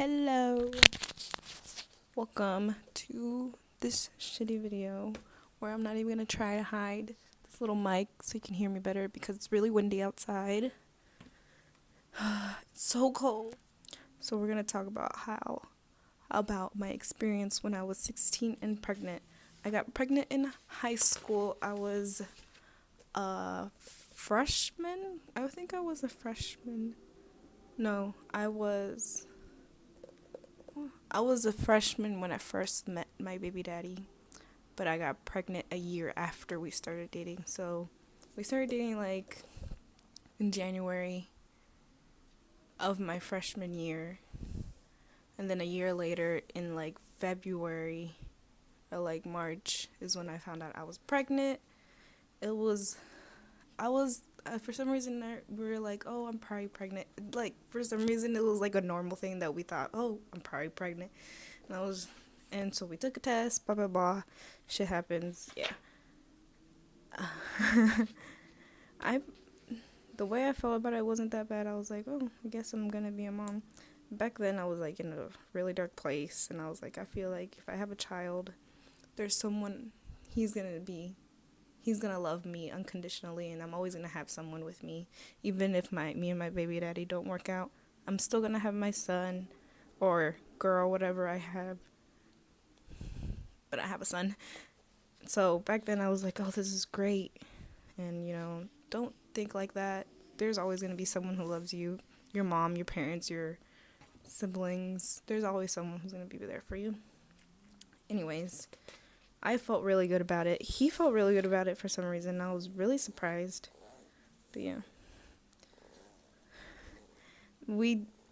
Hello, welcome to this shitty video where I'm not even gonna try to hide this little mic so you can hear me better because it's really windy outside. It's so cold. So we're gonna talk about my experience when I was 16 and pregnant. I got pregnant in high school. I was a freshman. I think I was a freshman. No, I was a freshman when I first met my baby daddy, but I got pregnant a year after we started dating. So we started dating like in January of my freshman year, and then a year later in like February or like March is when I found out I was pregnant. I was for some reason we were like, oh, I'm probably pregnant. Like for some reason it was like a normal thing that we thought, oh, I'm probably pregnant. And so we took a test, blah blah blah. Shit happens. Yeah. I the way I felt about it wasn't that bad. I was like, oh, I guess I'm gonna be a mom. Back then I was like in a really dark place, and I was like, I feel like if I have a child, there's someone he's gonna love me unconditionally, and I'm always gonna have someone with me, even if me and my baby daddy don't work out. I'm still gonna have my son or girl, whatever I have. But I have a son. So back then I was like, oh, this is great. And don't think like that. There's always gonna be someone who loves you. Your mom, your parents, your siblings. There's always someone who's gonna be there for you. Anyways, I felt really good about it. He felt really good about it for some reason. I was really surprised. But yeah.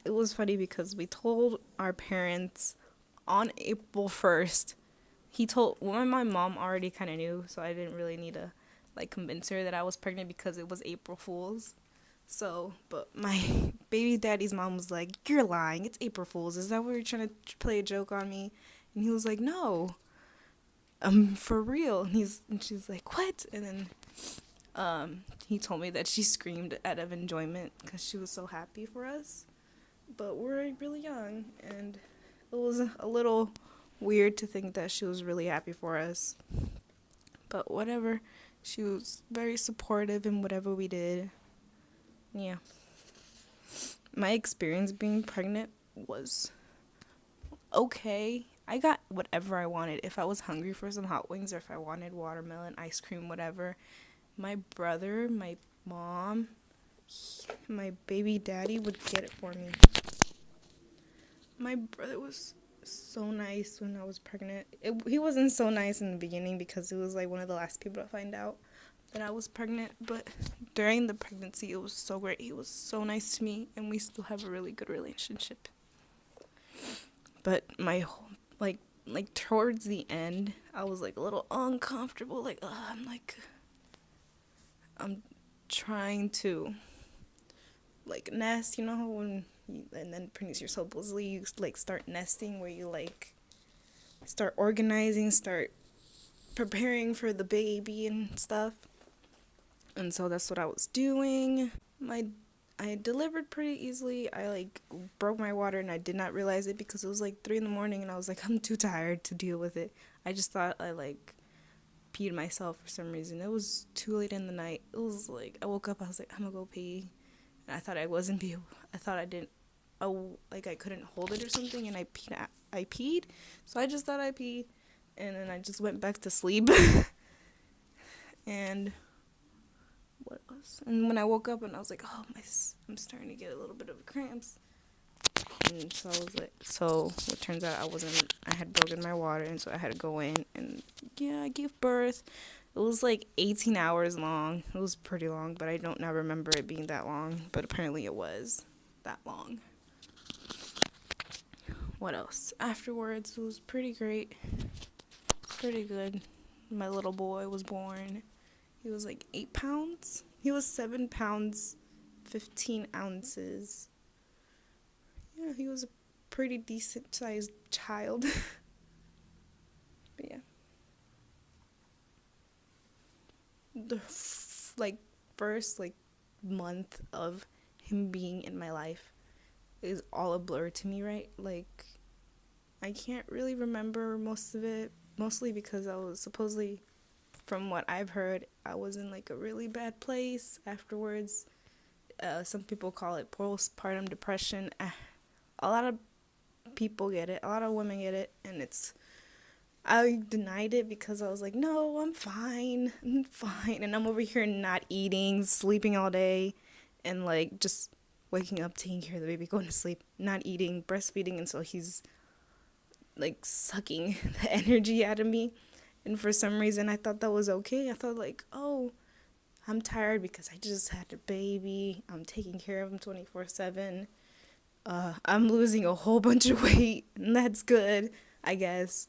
It was funny because we told our parents on April 1st. My mom already kind of knew, so I didn't really need to like convince her that I was pregnant because it was April Fool's. So, but my baby daddy's mom was like, "You're lying. It's April Fool's. Is that what you're trying to play a joke on me?" And he was like, "No. For real." And she's like, "What?" And then he told me that she screamed out of enjoyment because she was so happy for us. But we're really young, and it was a little weird to think that she was really happy for us. But whatever. She was very supportive in whatever we did. Yeah. My experience being pregnant was okay. I got whatever I wanted. If I was hungry for some hot wings, or if I wanted watermelon, ice cream, whatever, my brother, my mom, my baby daddy would get it for me. My brother was so nice when I was pregnant. He wasn't so nice in the beginning because it was like one of the last people to find out that I was pregnant, but during the pregnancy it was so great. He was so nice to me, and we still have a really good relationship. But my like towards the end, I was like a little uncomfortable. I'm trying to like nest. You know how and then pregnancy you're supposedly you like start nesting, where you like start organizing, start preparing for the baby and stuff. And so that's what I was doing. I delivered pretty easily. I like broke my water, and I did not realize it because it was like 3 a.m, and I was like, I'm too tired to deal with it. I just thought I like peed myself for some reason. It was too late in the night. It was like I woke up, I was like, I'm gonna go pee, and I thought I wasn't pee. I thought I didn't. I couldn't hold it or something, and I peed. So I just thought I peed, and then I just went back to sleep. And what else? And when I woke up, and I was like, oh, I'm starting to get a little bit of cramps. And so I was like, so it turns out I had broken my water, and so I had to go in, and yeah, I gave birth. It was like 18 hours long. It was pretty long, but I don't now remember it being that long, but apparently it was that long. What else? Afterwards, it was pretty great. Pretty good. My little boy was born. He was like 8 pounds. He was 7 pounds, 15 ounces. Yeah, he was a pretty decent sized child. But yeah. The first month of him being in my life, is all a blur to me, right? Like, I can't really remember most of it, mostly because I was supposedly, from what I've heard, I was in like a really bad place afterwards. Some people call it postpartum depression. A lot of people get it, a lot of women get it, and I denied it because I was like, no, I'm fine. And I'm over here not eating, sleeping all day, and like just waking up, taking care of the baby, going to sleep, not eating, breastfeeding, and so he's like sucking the energy out of me. And for some reason, I thought that was okay. I thought, like, oh, I'm tired because I just had a baby. I'm taking care of him 24/7. I'm losing a whole bunch of weight, and that's good, I guess.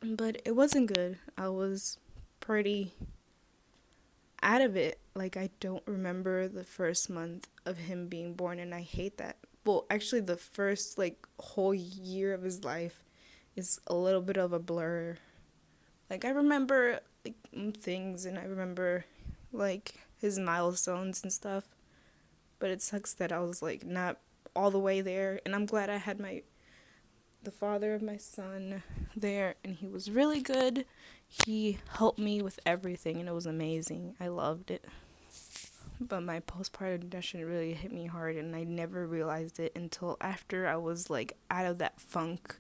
But it wasn't good. I was pretty out of it. Like, I don't remember the first month of him being born, and I hate that. Well, actually, the first, like, whole year of his life is a little bit of a blur. Like, I remember, like, things, and I remember, like, his milestones and stuff. But it sucks that I was, like, not all the way there. And I'm glad I had the father of my son there, and he was really good. He helped me with everything, and it was amazing. I loved it. But my postpartum depression really hit me hard, and I never realized it until after I was like out of that funk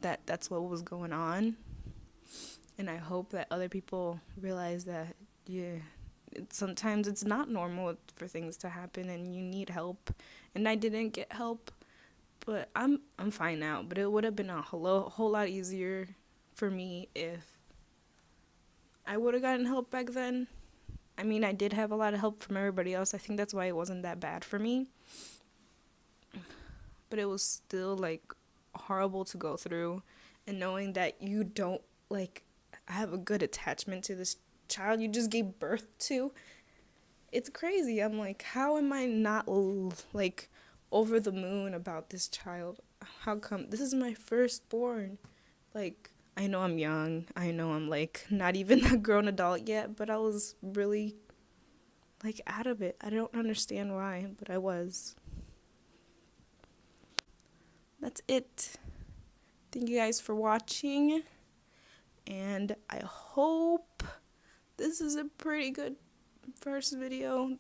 that that's what was going on. And I hope that other people realize that, yeah, sometimes it's not normal for things to happen and you need help. And I didn't get help, but I'm fine now. But it would have been a whole lot easier for me if I would have gotten help back then. I mean, I did have a lot of help from everybody else. I think that's why it wasn't that bad for me. But it was still like horrible to go through, and knowing that you don't like have a good attachment to this child you just gave birth to. It's crazy. I'm like, how am I not like over the moon about this child? How come this is my firstborn? Like, I know I'm young. I know I'm like not even a grown adult yet, but I was really like out of it. I don't understand why, but I was. That's it. Thank you guys for watching, and I hope this is a pretty good first video.